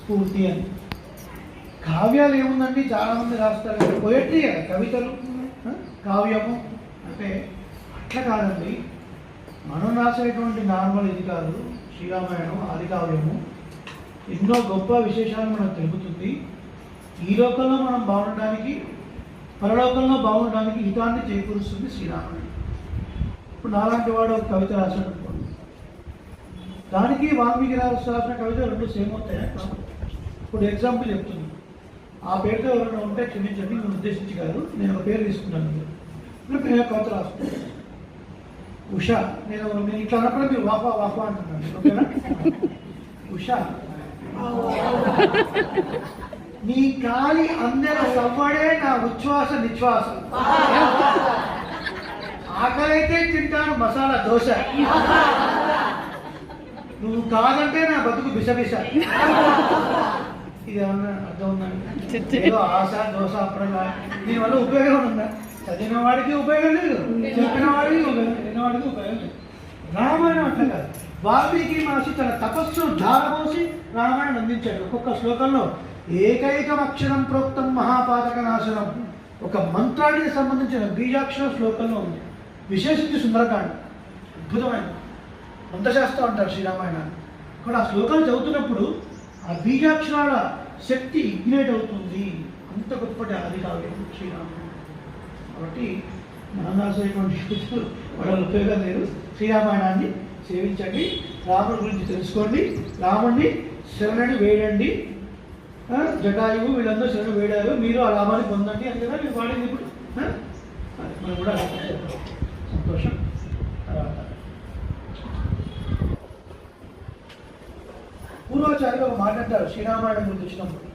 స్ఫూర్తి అని. కావ్యాలు ఏముందండి, చాలామంది రాస్తారు పోయట్రీ, కవితలు, కావ్యము అంటే అట్లా కాదండి. మనం రాసేటువంటి నార్మల్ ఇది కాదు. శ్రీరామాయణం ఆది కావ్యము ఎన్నో గొప్ప విశేషాలు మనకు తెలుపుతుంది. ఈ లోకంలో మనం బాగుండడానికి, పరలోకంలో బాగుండడానికి హితాన్ని చేకూరుస్తుంది శ్రీరామాయణం. ఇప్పుడు నాలాంటి వాడు ఒక కవిత రాశాడు అనుకోండి, దానికి వాల్మీకి రాసిన కవిత రెండు సేమ్ అవుతాయి. ఇప్పుడు ఎగ్జాంపుల్ చెప్తున్నాను, ఆ పేరుతో ఎవరైనా ఉంటే క్షమించండి, నేను ఉద్దేశించి కాదు, నేను ఒక పేరు తీసుకున్నాను. ఇప్పుడు నేను కవిత రాస్తున్నాను, ఉషా. నేను ఇట్లా అన్నప్పుడు మీరు వాఫా వాఫా అంటున్నాను, ఓకేనా? ఉషా, నీ కాలి అందెల సవ్వడే నా ఉచ్ఛ్వాస నిశ్వాసం. ఆకలైతే తింటాను మసాలా దోశ, నువ్వు కాదంటే నా బతుకు బిసబిస. ఇది ఏమన్నా అర్థం ఉందండి? ఏదో ఆశ దోశ అప్పుడగా దీనివల్ల ఉపయోగం ఉందా? చదివిన వాడికి ఉపయోగం లేదు, చెప్పిన వాడికి ఉపయోగం, చదివిన వాడికి ఉపయోగం లేదు. రామాయణం అట్లా కాదు. వాల్మీకి మహర్షి తన తపస్సును ధారపోసి రామాయణం అందించాడు. ఒక్కొక్క శ్లోకంలో ఏకైకం అక్షరం ప్రోక్తం మహాపాతక నాశనం, ఒక మంత్రానికి సంబంధించిన బీజాక్షరం శ్లోకంలో ఉంది. విశేషించి సుందరకాండ అద్భుతమైన మంత్రశాస్త్రం అంటారు శ్రీరామాయణాన్ని. కూడా ఆ శ్లోకాలు చదువుతున్నప్పుడు ఆ బీజాక్షరాల శక్తి ఇగ్నేట్ అవుతుంది. అంత గొప్పటి ఆది కావ్యం శ్రీరామాయణం. కాబట్టి మనం రాసేటువంటి వాళ్ళ ఉపయోగం లేదు. శ్రీరామాయణాన్ని సేవించండి, రాముడి గురించి తెలుసుకోండి, రాముడిని శరణని వేయండి. జటాయువు వీళ్ళందరూ శరణు వేడారు, మీరు ఆ లాభాన్ని పొందండి అని కదా మీరు వాడింది. ఇప్పుడు మనం కూడా సంతోషం. తర్వాత పూర్వాచార్యులు ఒక మాట అంటారు శ్రీరామాయణం గురించి వచ్చినప్పుడు,